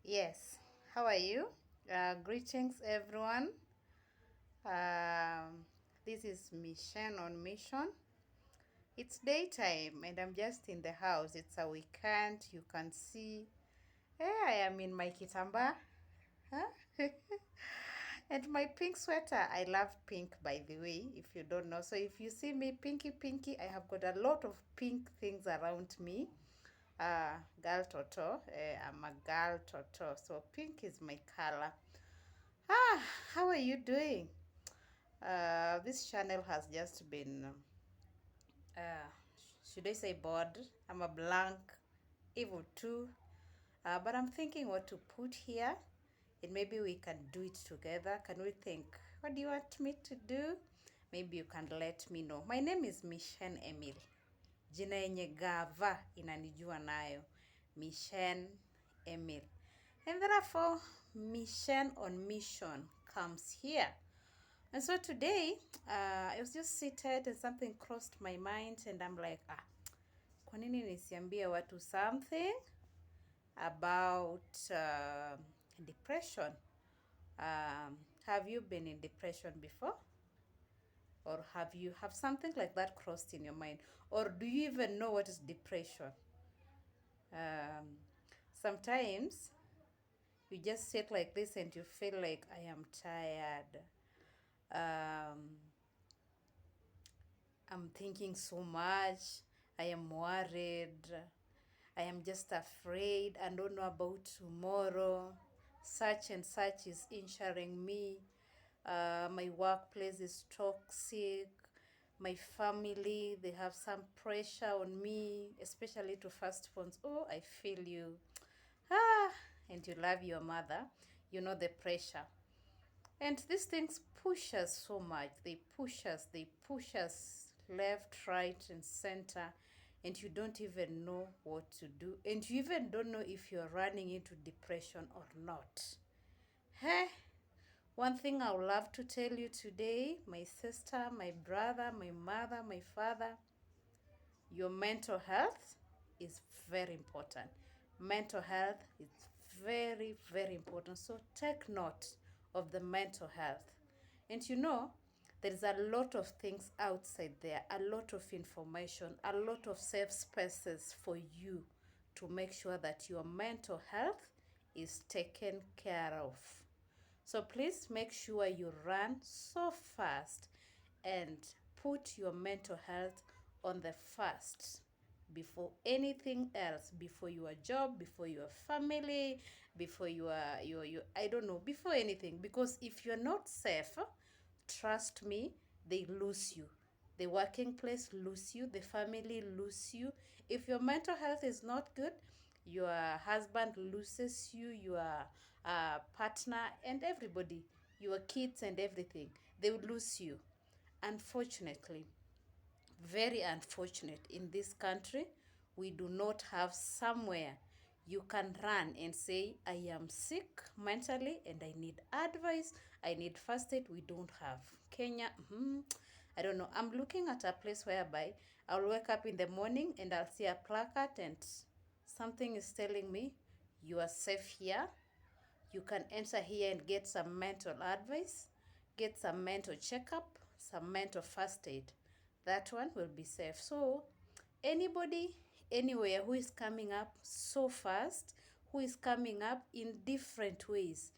Yes, how are you? Greetings, everyone. Um, this is Mission on Mission. It's daytime and I'm just in the house. It's a weekend. You can see. I am in my kitamba. Huh? And my pink sweater. I love pink, by the way, if you don't know. So if you see me pinky, I have got a lot of pink things around me. Girl Toto. I'm a girl Toto. So pink is my color. How are you doing? This channel has just been, uh, should I say, bored? I'm a blank, evil too. But I'm thinking what to put here, and maybe we can do it together. Can we think? What do you want me to do? Maybe you can let me know. My name is Mishen Emil. Jina yenye gava inanijua nayo. Mishen Emil. And therefore, Mission on Mission comes here. And so today, I was just seated and something crossed my mind and I'm like, kwa nini nisiambie watu something about depression. Have you been in depression before? Or have something like that crossed in your mind? Or do you even know what is depression? Um, Sometimes you just sit like this and you feel like I am tired. Um, I'm thinking so much. I am worried. I am just afraid. I don't know about tomorrow. Such and such is injuring me. My workplace is toxic. My family, they have some pressure on me, especially to firstborns. Oh, I feel you. Ah, and you love your mother. You know the pressure. And these things push us so much. They push us left, right, and center. And you don't even know what to do. And you even don't know if you're running into depression or not. Hey, one thing I would love to tell you today, my sister, my brother, my mother, my father, your mental health is very important. Mental health is very important. So take note of the mental health. And you know, there is a lot of things outside there, a lot of information, a lot of safe spaces for you to make sure that your mental health is taken care of. So please make sure you run so fast and put your mental health on the first before anything else, before your job, before your family, before your I don't know, before anything. Because if you're not safe, trust me, they lose you. The working place lose you, the family lose you. If your mental health is not good, your husband loses you, your partner and everybody, your kids and everything, they will lose you. Unfortunately, very unfortunate, in this country, we do not have somewhere you can run and say, I am sick mentally and I need advice, I need first aid. We don't have. Kenya, I don't know. I'm looking at a place whereby I'll wake up in the morning and I'll see a placard and something is telling me, you are safe here. You can enter here and get some mental advice, get some mental checkup, some mental first aid. That one will be safe. So anybody, anywhere who is coming up so fast, who is coming up in different ways,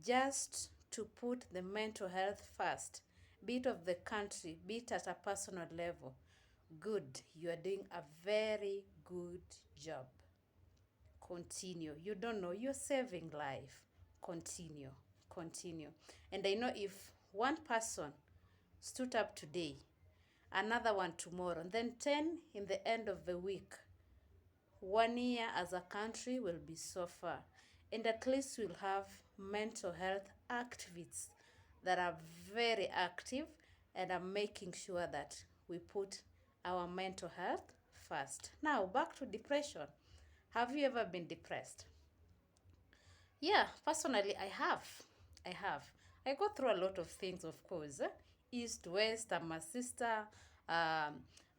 just to put the mental health first, be it of the country, be it at a personal level, good. You are doing a very good job. Continue. You don't know, you're saving life. Continue. Continue. And I know if one person stood up today, another one tomorrow, and then 10 in the end of the week, 1 year as a country will be so far. And at least we'll have mental health activists that are very active and are making sure that we put our mental health first. Now, back to depression. Have you ever been depressed? Yeah, personally, I have. I have. I go through a lot of things, of course. East, west, I'm a sister, I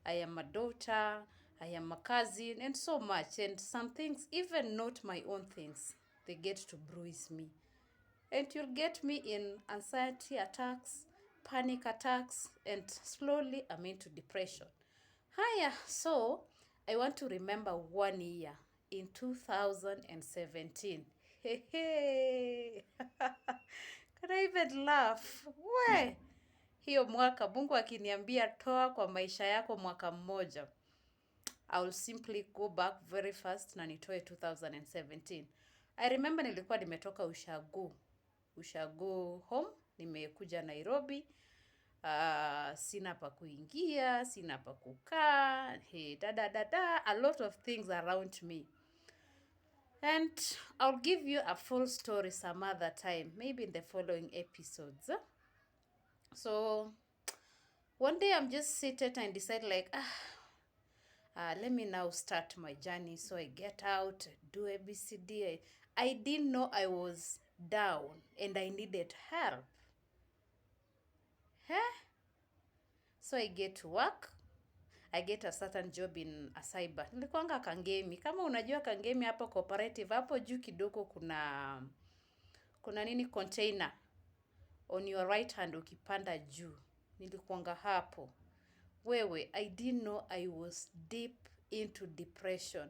am a daughter, I am a cousin, and so much. And some things, even not my own things. they get to bruise me. And you'll get me in anxiety attacks, panic attacks, and slowly I'm into depression. Haya, so I want to remember one year in 2017. Hey, hey. Can I even laugh? We, hiyo mwaka Mungu akiniambia toa kwa maisha yako mwaka mmoja, I will simply go back very fast na nitoe 2017. I remember nilikuwa nimetoka ushago home, nimekuja Nairobi. Sina pa kuingia, sina pa kukaa, hey, a lot of things around me. And I'll give you a full story some other time, maybe in the following episodes. So one day I'm just seated and decide like, let me now start my journey. So I get out, do ABCD. I didn't know I was down and I needed help. So I get to work. I get a certain job in a cyber. Nilikuanga Kangemi. Kama unajua Kangemi hapo cooperative, hapo juu kidogo kuna nini container. On your right hand ukipanda juu. Nilikuanga hapo. Wewe, I didn't know I was deep into depression.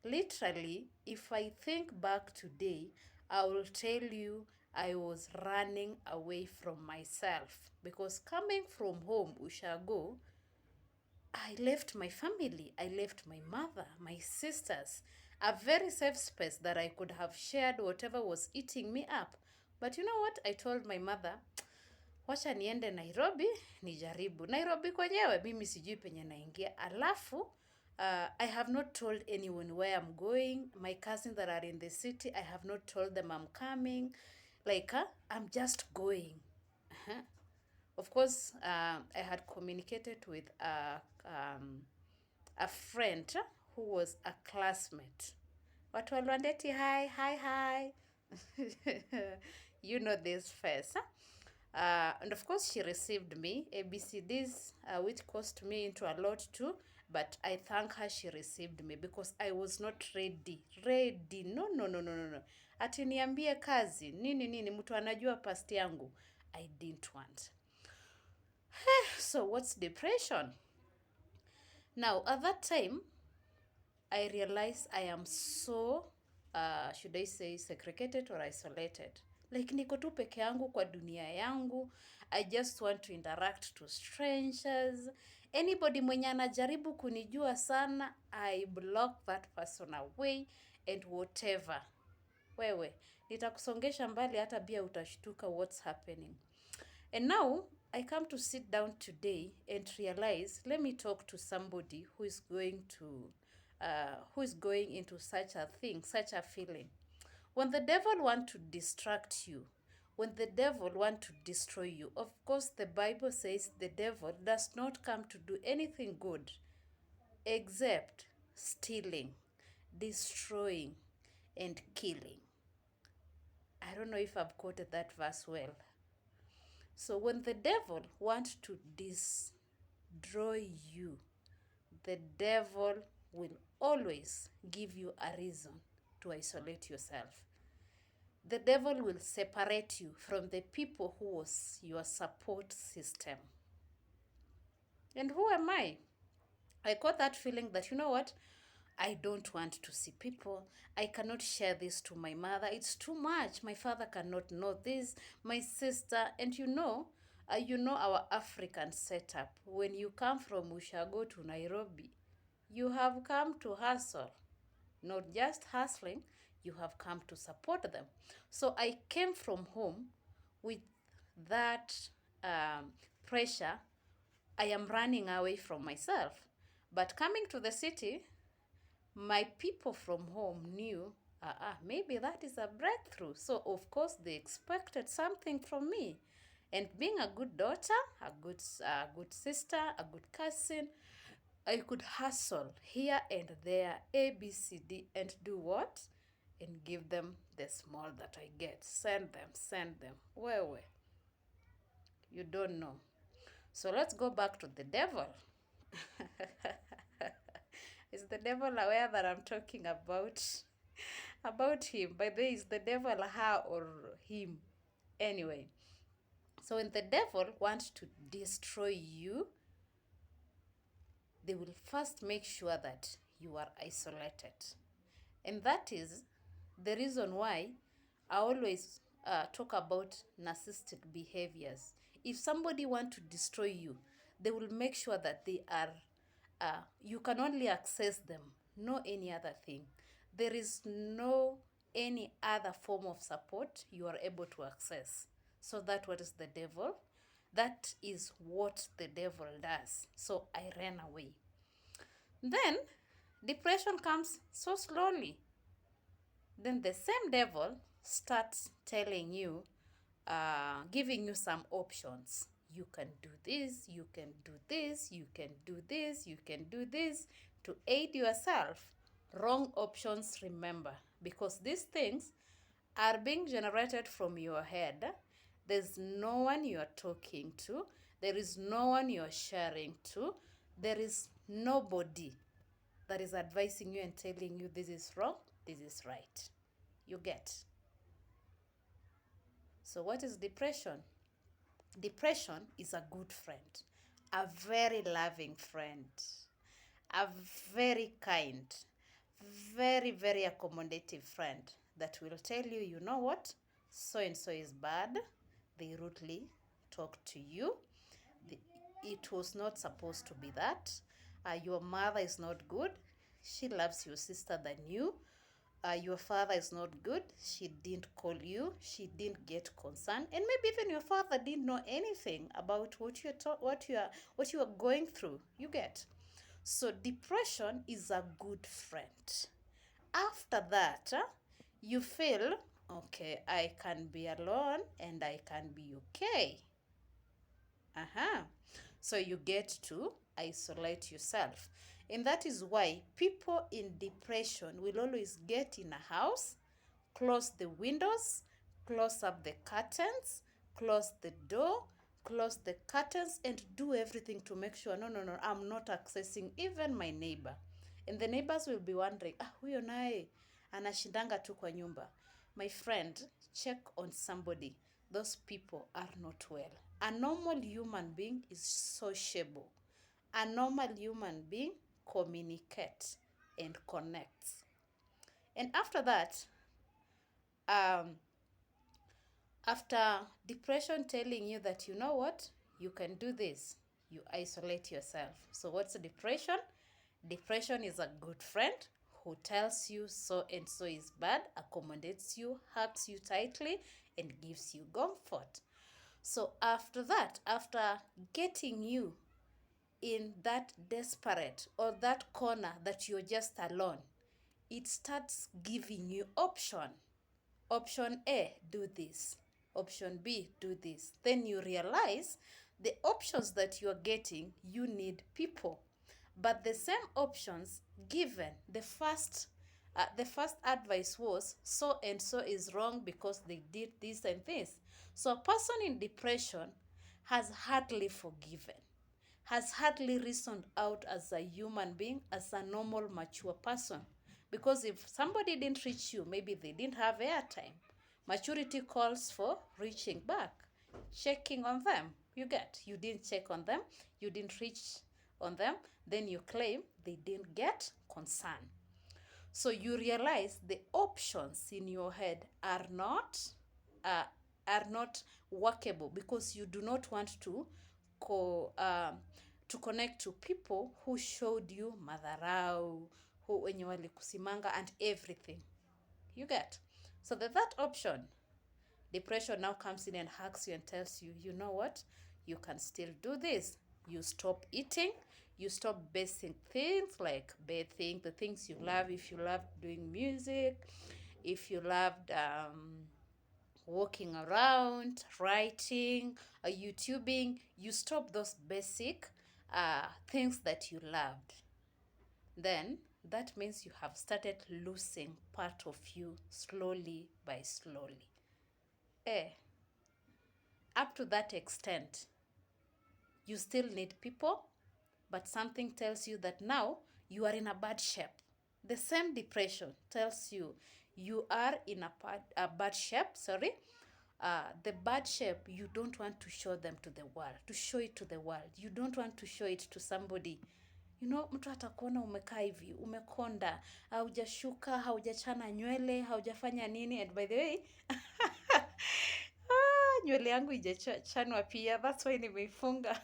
Literally, if I think back today, I will tell you I was running away from myself. Because coming from home, ushago, I left my family, I left my mother, my sisters, a very safe space that I could have shared whatever was eating me up. But you know what? I told my mother, wacha niende Nairobi, nijaribu. Nairobi kwenyewe, mimi sijui penye naingia. Alafu, I have not told anyone where I'm going. My cousins that are in the city, I have not told them I'm coming. Like, I'm just going. Of course, I had communicated with a friend who was a classmate. Watu walwandeti, hi. You know this face. And of course, she received me, ABCDs, which cost me into a lot too. But I thank her she received me because I was not ready. No. Ati niambie kazi, nini, mtu anajua past yangu. I didn't want. So what's depression? Now, at that time, I realized I am so, should I say, segregated or isolated. Like, niko tu peke yangu kwa dunia yangu. I just want to interact to strangers. Anybody mwenye anajaribu kunijua sana, I block that person away and whatever. Wewe, nitakusongesha mbali hata bia utashtuka what's happening. And now, I come to sit down today and realize, let me talk to somebody who is going into such a thing, such a feeling. When the devil want to distract you, when the devil want to destroy you, of course the Bible says the devil does not come to do anything good except stealing, destroying, and killing. I don't know if I've quoted that verse well. So when the devil wants to destroy you, the devil will always give you a reason to isolate yourself. The devil will separate you from the people who was your support system. And who am I? I got that feeling that, you know what? I don't want to see people. I cannot share this to my mother. It's too much. My father cannot know this. My sister. And you know our African setup. When you come from Ushago to Nairobi, you have come to hustle. Not just hustling, you have come to support them. So I came from home with that pressure. I am running away from myself. But coming to the city, my people from home knew, maybe that is a breakthrough. So, of course, they expected something from me. And being a good daughter, a good sister, a good cousin, I could hustle here and there, ABCD, and do what? And give them the small that I get. Send them. Where? You don't know. So let's go back to the devil. Is the devil aware that I'm talking about about him. By the way, is the devil her or him? Anyway, so when the devil wants to destroy you, they will first make sure that you are isolated. And that is the reason why I always talk about narcissistic behaviors. If somebody want to destroy you, they will make sure that they are, you can only access them, no any other thing. There is no any other form of support you are able to access. So that what is the devil? That is what the devil does. So I ran away. Then depression comes so slowly. Then the same devil starts telling you, giving you some options. You can do this, you can do this, you can do this, you can do this to aid yourself. Wrong options, remember, because these things are being generated from your head. There's no one you're talking to, there is no one you're sharing to, there is nobody that is advising you and telling you this is wrong, this is right. You get. So, what is depression? Depression is a good friend, a very loving friend, a very kind, very, very accommodative friend that will tell you, you know what, so and so is bad. They rudely talk to you. It was not supposed to be that. Your mother is not good. She loves your sister than you. Your father is not good. She didn't call you. She didn't get concerned, and maybe even your father didn't know anything about what you are going through. You get. So depression is a good friend. After that, you feel okay. I can be alone and I can be okay. So you get to isolate yourself. And that is why people in depression will always get in a house, close the windows, close up the curtains, close the door, close the curtains, and do everything to make sure, no, no, no, I'm not accessing even my neighbor. And the neighbors will be wondering, huyo naye anashindanga tu kwa nyumba. My friend, check on somebody. Those people are not well. A normal human being is sociable. A normal human being communicates and connects. And after that, after depression telling you that, you know what, you can do this, you isolate yourself. So what's depression? Depression is a good friend who tells you so and so is bad, accommodates you, hugs you tightly, and gives you comfort. So after that, after getting you in that desperate or that corner that you're just alone, it starts giving you option. Option A, do this. Option B, do this. Then you realize the options that you're getting, you need people. But the same options given, the first advice was so and so is wrong because they did this and this. So a person in depression has hardly forgiven, has hardly reasoned out as a human being, as a normal, mature person. Because if somebody didn't reach you, maybe they didn't have airtime. Maturity calls for reaching back, checking on them. You get, you didn't check on them, you didn't reach on them, then you claim they didn't get concern. So you realize the options in your head are not workable because you do not want to connect to people who showed you madharau, who wenye walikusimanga and everything. You get. So that option, depression now comes in and hugs you and tells you, you know what, you can still do this. You stop eating, you stop basic things like bathing, the things you love. If you love doing music, if you loved walking around, writing, YouTubing, you stop those basic things that you loved. Then that means you have started losing part of you slowly by slowly. Up to that extent, you still need people, but something tells you that now you are in a bad shape. The same depression tells you you are in a bad shape, sorry, the bad shape, you don't want to show them to the world, to show it to the world. You don't want to show it to somebody. You know, mtu atakuona umekaa hivi, umekonda, haujashuka, haujachana nywele, haujafanya nini. And by the way, nywele yangu ijachanwa pia, that's why nimeifunga.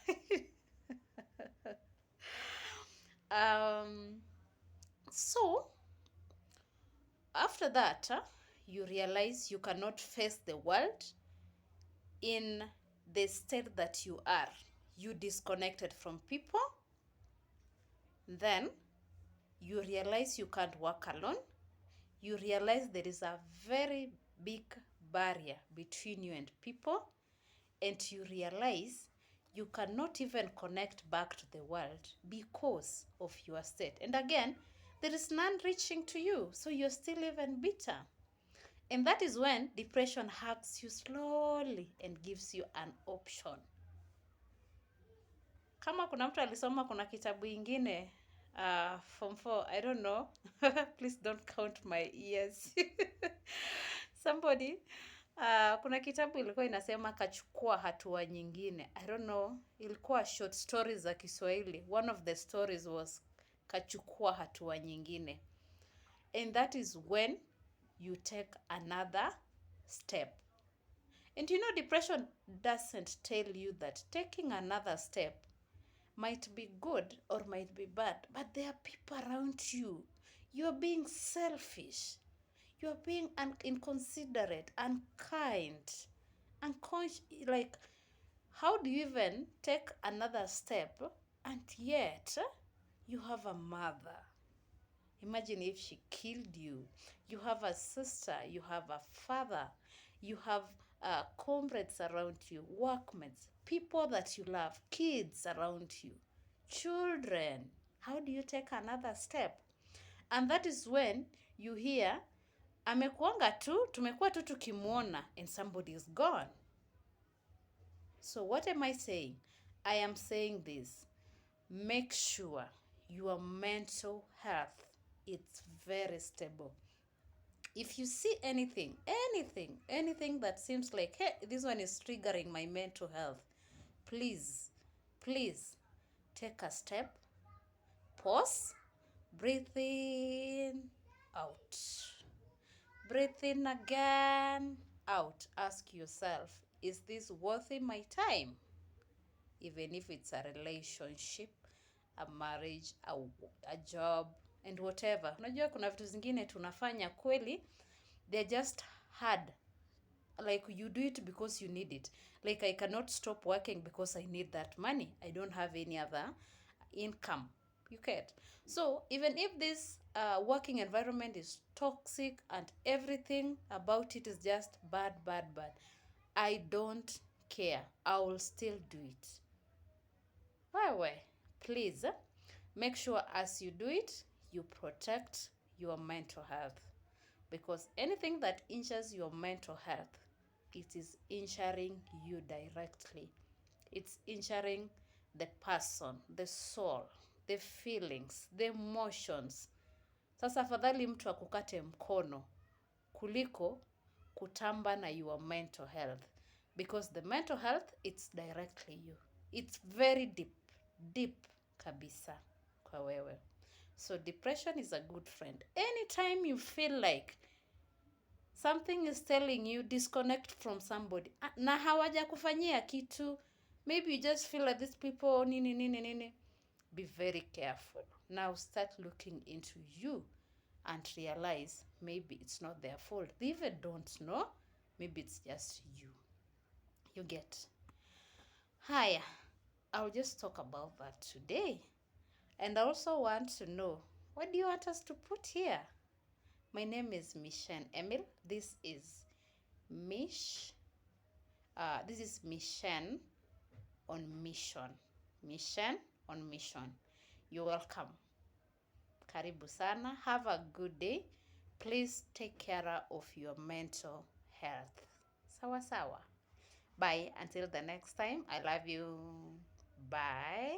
So after that, you realize you cannot face the world in the state that you are. You disconnected from people. Then you realize you can't work alone. You realize there is a very big barrier between you and people. And you realize you cannot even connect back to the world because of your state. And again, there is none reaching to you, so you're still even bitter. And that is when depression hugs you slowly and gives you an option. Kama kuna mtu alisoma kuna kitabu ingine, Form 4, I don't know. Please don't count my ears. Somebody, kuna kitabu ilikuwa inasema kachukua hatua nyingine. I don't know, ilikuwa short stories za Kiswahili. One of the stories was kachukua hatua nyingine. And that is when you take another step. And you know, depression doesn't tell you that taking another step might be good or might be bad, but there are people around you. You're being selfish. You're being inconsiderate, unkind, unconscious. Like, how do you even take another step and yet you have a mother? Imagine if she killed you. You have a sister, you have a father, you have comrades around you, workmates, people that you love, kids around you, children. How do you take another step? And that is when you hear, amekuanga tu, tumekuwa tu tukimwona, and somebody is gone. So what am I saying? I am saying this. Make sure your mental health is very stable. If you see anything that seems like, hey, this one is triggering my mental health, please take a step, pause, breathe in, out. Breathe in again, out. Ask yourself, is this worthy my time? Even if it's a relationship, a marriage, a job, and whatever. Unajua kuna vitu zingine tunafanya kweli, they're just hard. Like, you do it because you need it. Like, I cannot stop working because I need that money. I don't have any other income. You get? So even if this working environment is toxic and everything about it is just bad, I don't care. I will still do it. Anyway, please make sure as you do it, you protect your mental health. Because anything that injures your mental health, it is injuring you directly. It's injuring the person, the soul, the feelings, the emotions. Sasa afadhali mtu akukate mkono kuliko kutamba na your mental health. Because the mental health, it's directly you. It's very deep kabisa kwa wewe. So depression is a good friend. Anytime you feel like something is telling you disconnect from somebody, na hawaja kufanyia kitu, maybe you just feel like these people nini, be very careful. Now start looking into you and realize maybe it's not their fault. They even don't know. Maybe it's just you. You get? Haya, I'll just talk about that today. And I also want to know, what do you want us to put here? My name is Mishan Emil. This is Mishan on Mission. Mishan on Mission. You're welcome. Karibu sana. Have a good day. Please take care of your mental health. Sawa sawa. Bye. Until the next time. I love you. Bye.